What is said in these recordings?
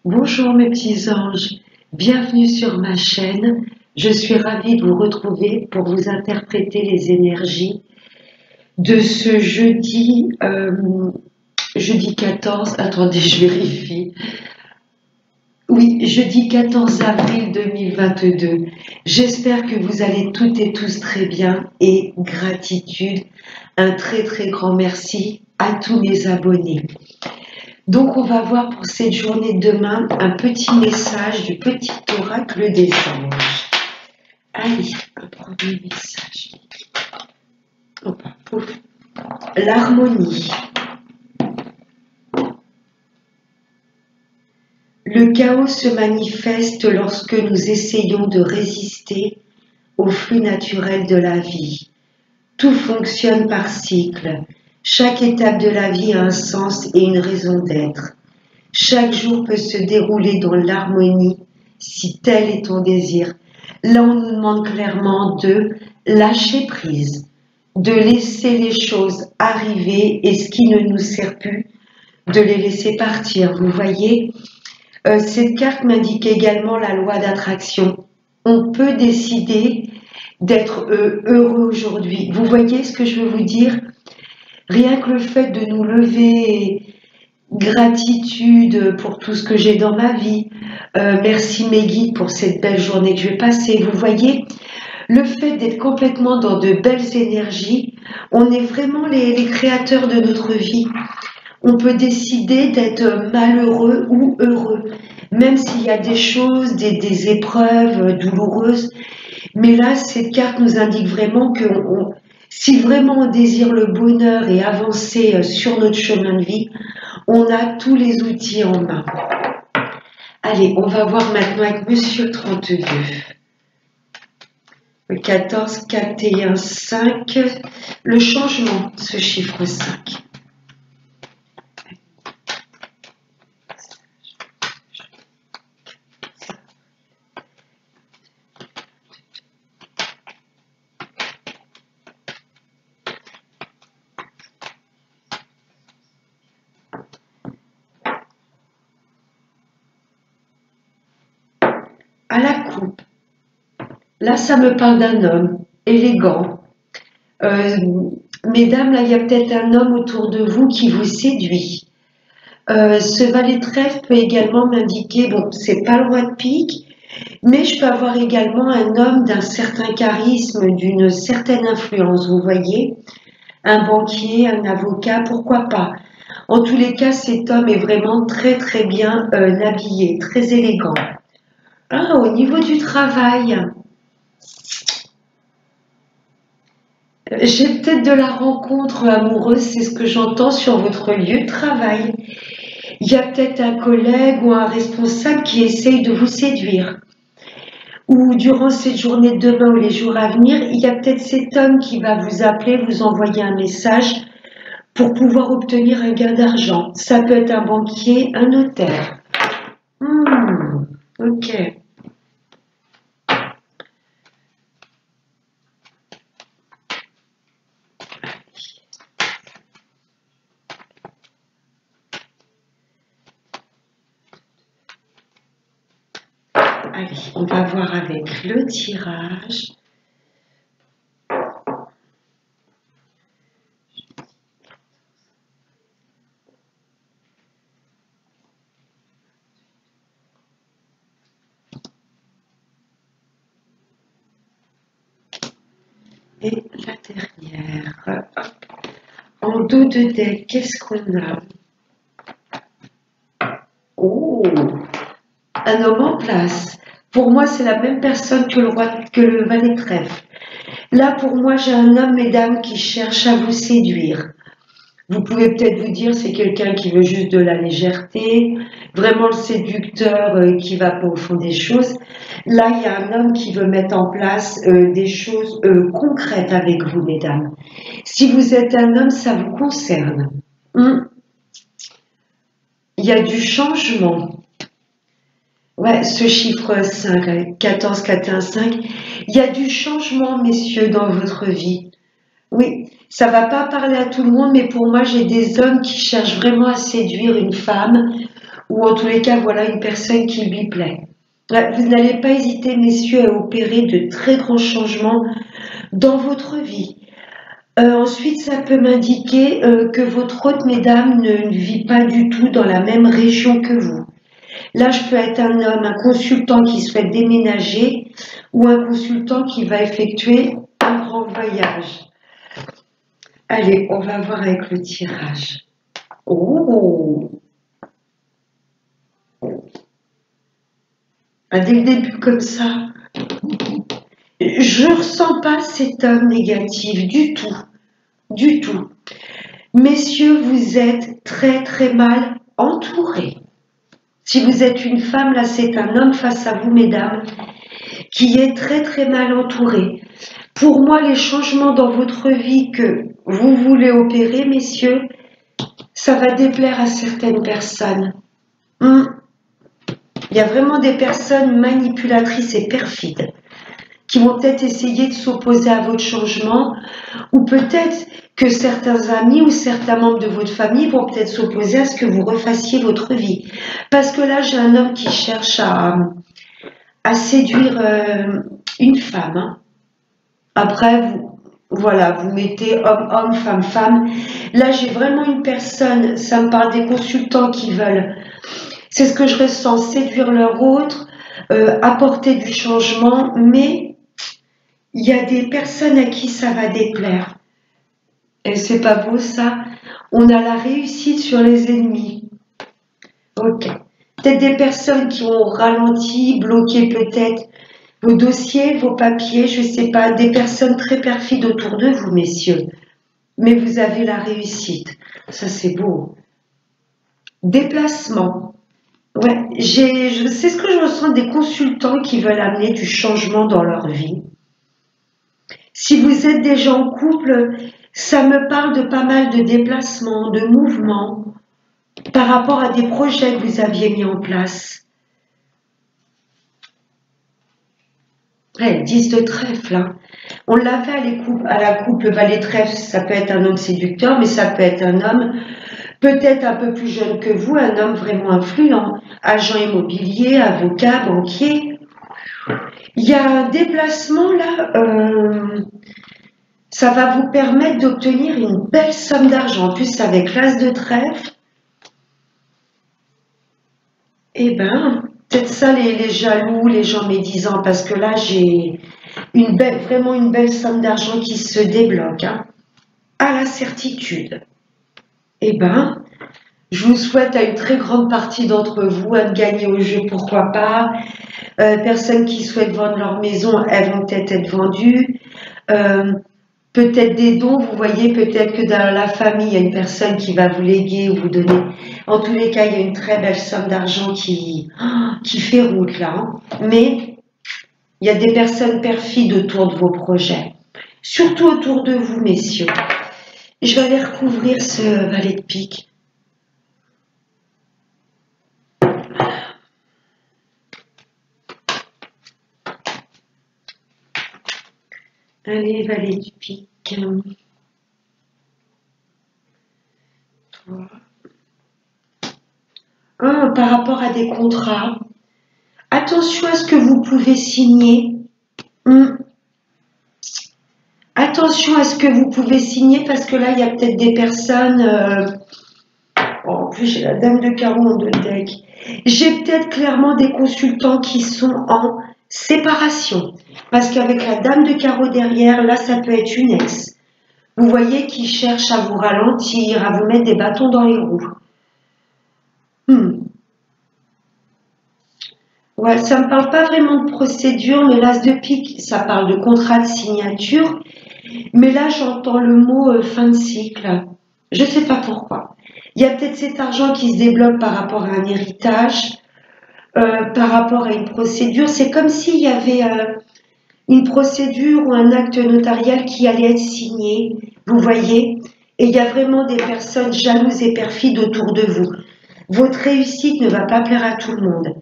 Bonjour mes petits anges, bienvenue sur ma chaîne. Je suis ravie de vous retrouver pour vous interpréter les énergies de ce jeudi 14, attendez je vérifie, oui, jeudi 14 avril 2022. J'espère que vous allez toutes et tous très bien et gratitude, un très grand merci à tous mes abonnés. Donc on va voir pour cette journée de demain un petit message du petit oracle des anges. Allez, un premier message. Hop, pouf. L'harmonie. Le chaos se manifeste lorsque nous essayons de résister au flux naturel de la vie. Tout fonctionne par cycle. Chaque étape de la vie a un sens et une raison d'être. Chaque jour peut se dérouler dans l'harmonie si tel est ton désir. Là, on nous demande clairement de lâcher prise, de laisser les choses arriver et ce qui ne nous sert plus, de les laisser partir. Vous voyez, cette carte m'indique également la loi d'attraction. On peut décider d'être heureux aujourd'hui. Vous voyez ce que je veux vous dire? Rien que le fait de nous lever, gratitude pour tout ce que j'ai dans ma vie, merci mes guides pour cette belle journée que je vais passer. Vous voyez, le fait d'être complètement dans de belles énergies, on est vraiment les créateurs de notre vie. On peut décider d'être malheureux ou heureux, même s'il y a des choses, des épreuves douloureuses. Mais là, cette carte nous indique vraiment que si vraiment on désire le bonheur et avancer sur notre chemin de vie, on a tous les outils en main. Allez, on va voir maintenant avec Monsieur 32. Le 14, 4 et 1, 5. Le changement, ce chiffre 5. À la coupe. Là, ça me parle d'un homme élégant. Mesdames, là, il y a peut-être un homme autour de vous qui vous séduit. Ce valet de trèfle peut également m'indiquer, bon, c'est pas le roi de pique, mais je peux avoir également un homme d'un certain charisme, d'une certaine influence, vous voyez. Un banquier, un avocat, pourquoi pas. En tous les cas, cet homme est vraiment très bien habillé, très élégant. Ah, au niveau du travail, j'ai peut-être de la rencontre amoureuse, c'est ce que j'entends sur votre lieu de travail. Il y a peut-être un collègue ou un responsable qui essaye de vous séduire. Ou durant cette journée de demain ou les jours à venir, il y a peut-être cet homme qui va vous appeler, vous envoyer un message pour pouvoir obtenir un gain d'argent. Ça peut être un banquier, un notaire. Ok. Allez, on va voir avec le tirage. Et la dernière. En dos de deck, qu'est-ce qu'on a? Oh, un homme en place. Pour moi, c'est la même personne que le valet de trèfle. Là, pour moi, j'ai un homme, mesdames, qui cherche à vous séduire. Vous pouvez peut-être vous dire, c'est quelqu'un qui veut juste de la légèreté, vraiment le séducteur qui va pas au fond des choses. Là, il y a un homme qui veut mettre en place des choses concrètes avec vous, mesdames. Si vous êtes un homme, ça vous concerne. Il y a du changement. Ouais, ce chiffre 5, 14, 4, 1, 5, il y a du changement, messieurs, dans votre vie. Oui, ça va pas parler à tout le monde, mais pour moi, j'ai des hommes qui cherchent vraiment à séduire une femme ou en tous les cas, voilà une personne qui lui plaît. Vous n'allez pas hésiter, messieurs, à opérer de très grands changements dans votre vie. Ensuite, ça peut m'indiquer que votre hôte, mesdames, ne vit pas du tout dans la même région que vous. Là, je peux être un homme, un consultant qui souhaite déménager ou un consultant qui va effectuer un grand voyage. Allez, on va voir avec le tirage. Oh! Dès le début comme ça, je ne ressens pas cet homme négatif du tout, du tout. Messieurs, vous êtes très très mal entourés. Si vous êtes une femme, là c'est un homme face à vous, mesdames, qui est très très mal entouré. Pour moi, les changements dans votre vie que vous voulez opérer, messieurs, ça va déplaire à certaines personnes. Il y a vraiment des personnes manipulatrices et perfides qui vont peut-être essayer de s'opposer à votre changement, ou peut-être que certains amis ou certains membres de votre famille vont peut-être s'opposer à ce que vous refassiez votre vie. Parce que là, j'ai un homme qui cherche à séduire une femme. Hein. Après, voilà, vous mettez homme, homme, femme, femme. Là, j'ai vraiment une personne, ça me parle des consultants qui veulent, c'est ce que je ressens, séduire leur autre, apporter du changement, mais il y a des personnes à qui ça va déplaire. Et c'est pas beau ça. On a la réussite sur les ennemis. Ok. Peut-être des personnes qui ont ralenti, bloqué peut-être vos dossiers, vos papiers, je sais pas, des personnes très perfides autour de vous, messieurs. Mais vous avez la réussite. Ça, c'est beau. Déplacement. Ouais, c'est ce que je ressens des consultants qui veulent amener du changement dans leur vie. Si vous êtes déjà en couple, ça me parle de pas mal de déplacements, de mouvements par rapport à des projets que vous aviez mis en place. Ouais, 10 de trèfle. Hein. On l'a fait à la coupe, le valet de trèfle, ça peut être un homme séducteur, mais ça peut être un homme peut-être un peu plus jeune que vous, un homme vraiment influent, agent immobilier, avocat, banquier. Il y a un déplacement là, ça va vous permettre d'obtenir une belle somme d'argent. En plus, avec l'as de trèfle, eh ben, peut-être ça les jaloux, les gens médisants, parce que là, j'ai vraiment une belle somme d'argent qui se débloque, hein, à la certitude. Eh ben, je vous souhaite à une très grande partie d'entre vous à gagner au jeu, pourquoi pas. Personnes qui souhaitent vendre leur maison, elles vont peut-être être vendues. Peut-être des dons, vous voyez, peut-être que dans la famille, il y a une personne qui va vous léguer ou vous donner. En tous les cas, il y a une très belle somme d'argent qui fait route là. Hein. Mais il y a des personnes perfides autour de vos projets. Surtout autour de vous, messieurs. Je vais aller recouvrir ce valet de pique. Allez, valet du pique. 3. Par rapport à des contrats, attention à ce que vous pouvez signer. Attention à ce que vous pouvez signer parce que là, il y a peut-être des personnes... en plus, j'ai la dame de carreau en deux deck. J'ai peut-être clairement des consultants qui sont en séparation. Parce qu'avec la dame de carreau derrière, là, ça peut être une ex. Vous voyez qui cherche à vous ralentir, à vous mettre des bâtons dans les roues. Ouais, ça ne me parle pas vraiment de procédure, mais l'as de pique, ça parle de contrat de signature. Mais là, j'entends le mot fin de cycle. Je ne sais pas pourquoi. Il y a peut-être cet argent qui se débloque par rapport à un héritage, par rapport à une procédure. C'est comme s'il y avait une procédure ou un acte notarial qui allait être signé, vous voyez. Et il y a vraiment des personnes jalouses et perfides autour de vous. Votre réussite ne va pas plaire à tout le monde.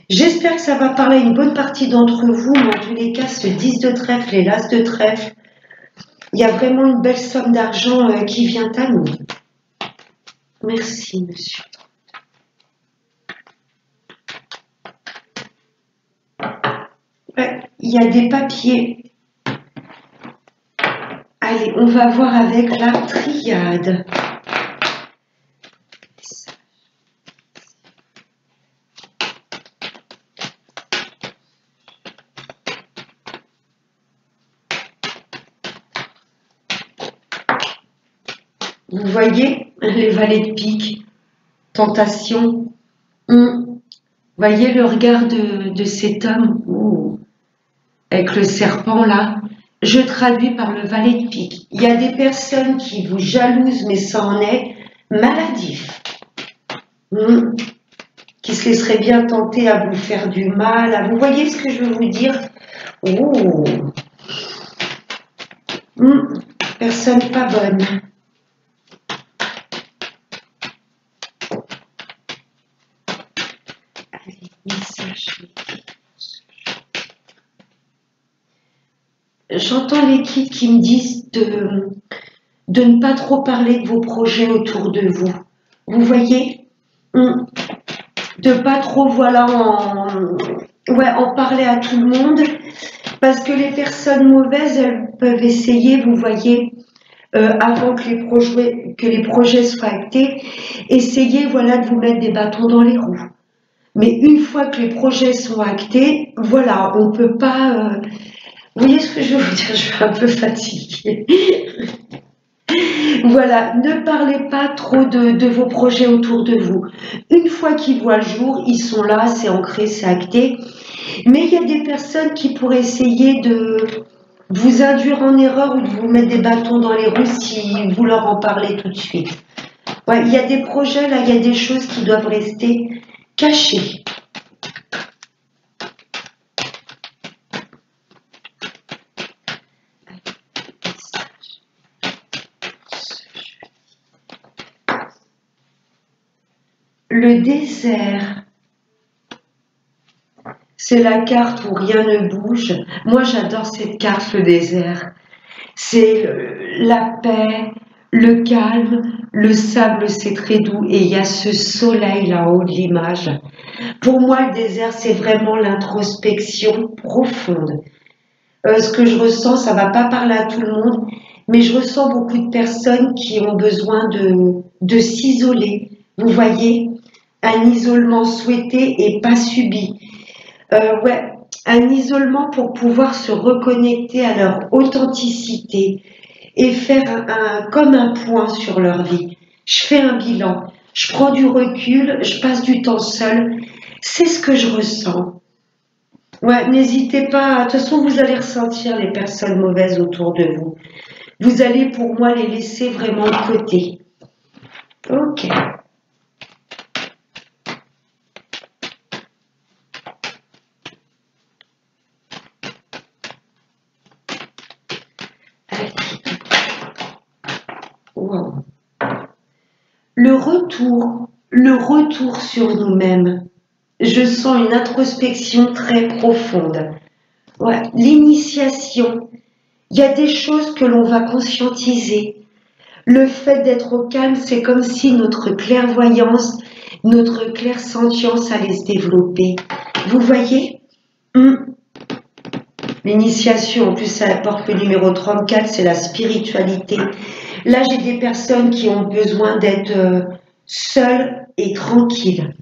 J'espère que ça va parler à une bonne partie d'entre vous, mais en tous les cas, ce 10 de trèfle et l'as de trèfle, il y a vraiment une belle somme d'argent qui vient à nous. Merci, monsieur. il y a des papiers. Allez, on va voir avec la triade. Vous voyez les valets de pique, tentation. Vous voyez le regard de cet homme avec le serpent là. Je traduis par le valet de pique. Il y a des personnes qui vous jalousent, mais ça en est maladif. Qui se laisseraient bien tenter à vous faire du mal. Vous voyez ce que je veux vous dire? Personne pas bonne. Allez, message. J'entends les guides qui me disent de ne pas trop parler de vos projets autour de vous. Vous voyez, de pas trop, voilà, en parler à tout le monde, parce que les personnes mauvaises, elles peuvent essayer, vous voyez, avant que les projets soient actés, essayer, voilà, de vous mettre des bâtons dans les roues. Mais une fois que les projets sont actés, voilà, on ne peut pas... Vous voyez ce que je veux vous dire? Je suis un peu fatiguée. Voilà, ne parlez pas trop de vos projets autour de vous. Une fois qu'ils voient le jour, ils sont là, c'est ancré, c'est acté. Mais il y a des personnes qui pourraient essayer de vous induire en erreur ou de vous mettre des bâtons dans les roues si vous leur en parlez tout de suite. Ouais, il y a des projets, là, il y a des choses qui doivent rester cachées. Le désert, c'est la carte où rien ne bouge. Moi, j'adore cette carte, le désert. C'est la paix, le calme, le sable, c'est très doux. Et il y a ce soleil là-haut de l'image. Pour moi, le désert, c'est vraiment l'introspection profonde. Ce que je ressens, ça ne va pas parler à tout le monde, mais je ressens beaucoup de personnes qui ont besoin de s'isoler. Vous voyez ? Un isolement souhaité et pas subi. Un isolement pour pouvoir se reconnecter à leur authenticité et faire comme un point sur leur vie. Je fais un bilan, je prends du recul, je passe du temps seul. C'est ce que je ressens. Ouais, n'hésitez pas. De toute façon, vous allez ressentir les personnes mauvaises autour de vous. Vous allez, pour moi, les laisser vraiment de côté. Ok. Wow. Le retour sur nous-mêmes. Je sens une introspection très profonde. Ouais. L'initiation. Il y a des choses que l'on va conscientiser. Le fait d'être au calme, c'est comme si notre clairvoyance, notre clairsentience allait se développer. Vous voyez? L'initiation, en plus, ça apporte le numéro 34, c'est la spiritualité. Là, j'ai des personnes qui ont besoin d'être seules et tranquilles.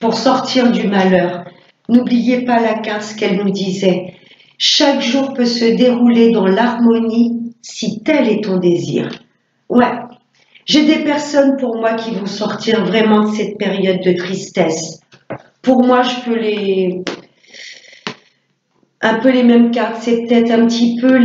Pour sortir du malheur, n'oubliez pas la carte, ce qu'elle nous disait. Chaque jour peut se dérouler dans l'harmonie si tel est ton désir. Ouais, j'ai des personnes pour moi qui vont sortir vraiment de cette période de tristesse. Pour moi, je peux un peu les mêmes cartes, c'est peut-être un petit peu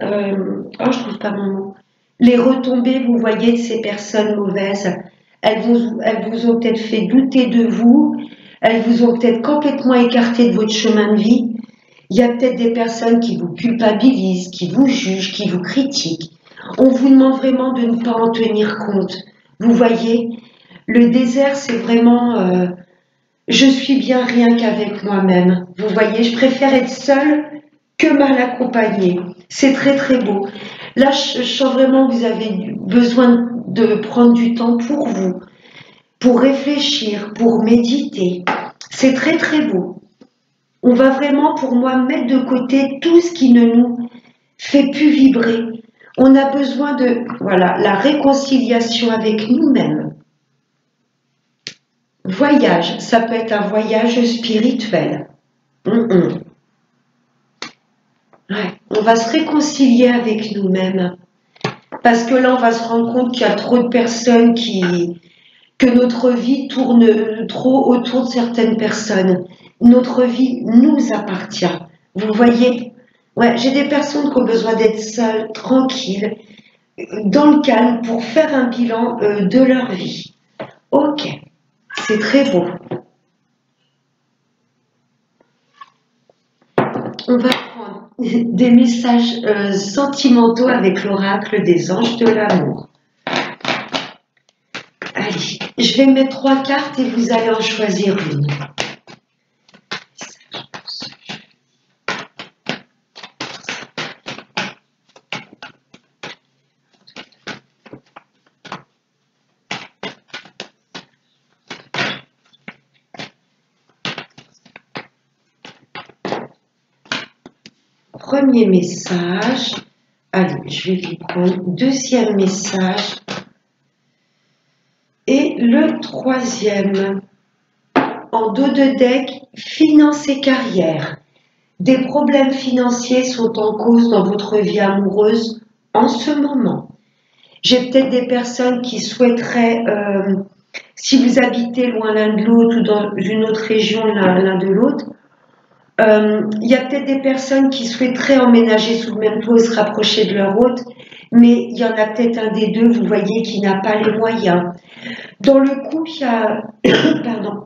je trouve pas mon mot. Les retombées, vous voyez, de ces personnes mauvaises. Elles vous ont peut-être fait douter de vous, elles vous ont peut-être complètement écarté de votre chemin de vie. Il y a peut-être des personnes qui vous culpabilisent, qui vous jugent, qui vous critiquent. On vous demande vraiment de ne pas en tenir compte. Vous voyez, le désert, c'est vraiment je suis bien rien qu'avec moi-même. Vous voyez, je préfère être seule que mal accompagnée. C'est très très beau. Là, je sens vraiment que vous avez besoin de prendre du temps pour vous. pour réfléchir, pour méditer. C'est très très beau. On va vraiment, pour moi, mettre de côté tout ce qui ne nous fait plus vibrer. On a besoin de, voilà, la réconciliation avec nous-mêmes. Voyage, ça peut être un voyage spirituel. Ouais. On va se réconcilier avec nous-mêmes. Parce que là, on va se rendre compte qu'il y a trop de personnes que notre vie tourne trop autour de certaines personnes. Notre vie nous appartient. Vous voyez? Ouais, j'ai des personnes qui ont besoin d'être seules, tranquilles, dans le calme, pour faire un bilan de leur vie. Ok, c'est très beau. On va prendre des messages sentimentaux avec l'oracle des anges de l'amour. Allez, je vais mettre 3 cartes et vous allez en choisir une. Premier message. Allez, je vais vous prendre deuxième message. Et le troisième. En dos de deck, finances et carrière. Des problèmes financiers sont en cause dans votre vie amoureuse en ce moment. J'ai peut-être des personnes qui souhaiteraient, si vous habitez loin l'un de l'autre ou dans une autre région l'un de l'autre, il y a peut-être des personnes qui souhaiteraient emménager sous le même toit et se rapprocher de leur hôte, mais il y en a peut-être un des deux, vous voyez, qui n'a pas les moyens. Dans le couple, il y a... Pardon.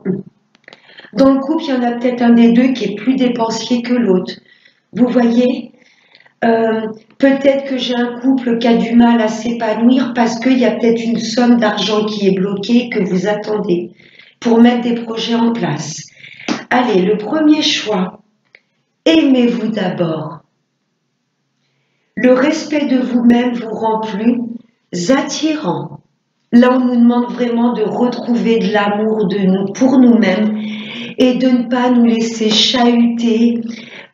Dans le couple, il y en a peut-être un des deux qui est plus dépensier que l'autre. Vous voyez, peut-être que j'ai un couple qui a du mal à s'épanouir parce qu'il y a peut-être une somme d'argent qui est bloquée que vous attendez pour mettre des projets en place. Allez, le premier choix. Aimez-vous d'abord. Le respect de vous-même vous rend plus attirant. Là, on nous demande vraiment de retrouver de l'amour pour nous-mêmes et de ne pas nous laisser chahuter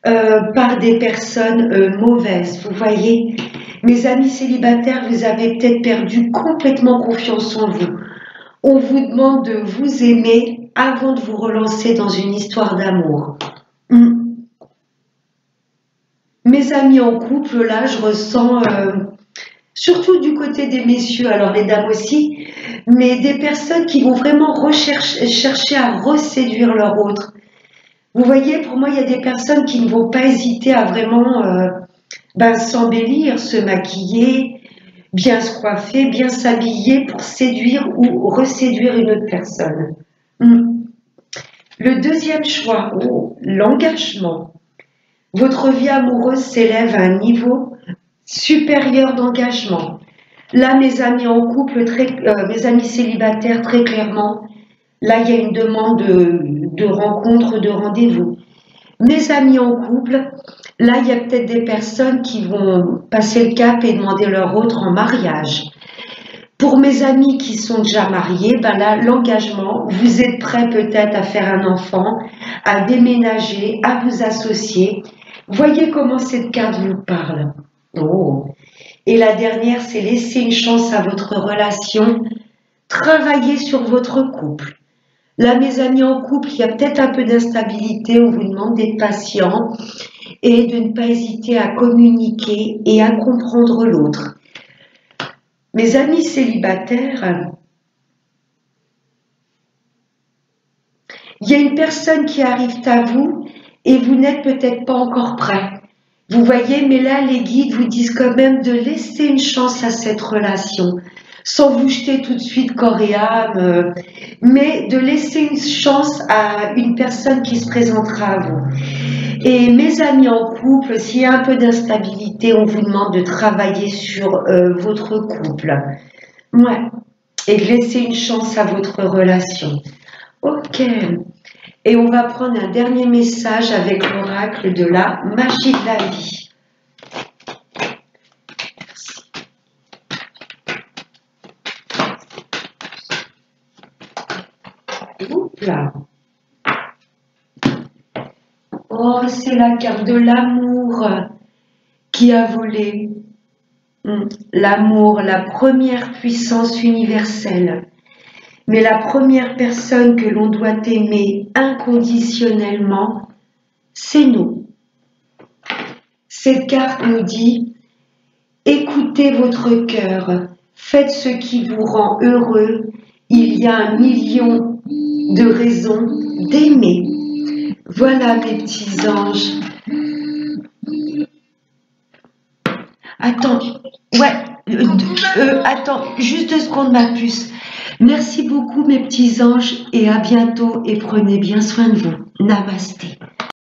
par des personnes mauvaises. Vous voyez, mes amis célibataires, vous avez peut-être perdu complètement confiance en vous. On vous demande de vous aimer avant de vous relancer dans une histoire d'amour. Mes amis en couple, là, je ressens, surtout du côté des messieurs, alors les dames aussi, mais des personnes qui vont vraiment chercher à reséduire leur autre. Vous voyez, pour moi, il y a des personnes qui ne vont pas hésiter à vraiment s'embellir, se maquiller, bien se coiffer, bien s'habiller pour séduire ou reséduire une autre personne. Le deuxième choix, l'engagement. Votre vie amoureuse s'élève à un niveau supérieur d'engagement. Là, mes amis en couple, mes amis célibataires, très clairement, là, il y a une demande de rencontre, de rendez-vous. Mes amis en couple, là, il y a peut-être des personnes qui vont passer le cap et demander leur autre en mariage. Pour mes amis qui sont déjà mariés, là, l'engagement, vous êtes prêts peut-être à faire un enfant, à déménager, à vous associer. Voyez comment cette carte vous parle. Oh. Et la dernière, c'est laisser une chance à votre relation, travailler sur votre couple. Là, mes amis en couple, il y a peut-être un peu d'instabilité, on vous demande d'être patient et de ne pas hésiter à communiquer et à comprendre l'autre. Mes amis célibataires, il y a une personne qui arrive à vous et vous n'êtes peut-être pas encore prêt. Vous voyez, mais là, les guides vous disent quand même de laisser une chance à cette relation, sans vous jeter tout de suite corps et âme, mais de laisser une chance à une personne qui se présentera à vous. Et mes amis en couple, s'il y a un peu d'instabilité, on vous demande de travailler sur votre couple. Ouais. Et de laisser une chance à votre relation. Ok. Et on va prendre un dernier message avec l'oracle de la magie de la vie. Merci. Oups là. Oh, c'est la carte de l'amour qui a volé. L'amour, la première puissance universelle. Mais la première personne que l'on doit aimer inconditionnellement, c'est nous. Cette carte nous dit, écoutez votre cœur, faites ce qui vous rend heureux, il y a 1 million de raisons d'aimer. Voilà mes petits anges. Attends, attends, juste 2 secondes ma puce. Merci beaucoup mes petits anges et à bientôt et prenez bien soin de vous. Namasté.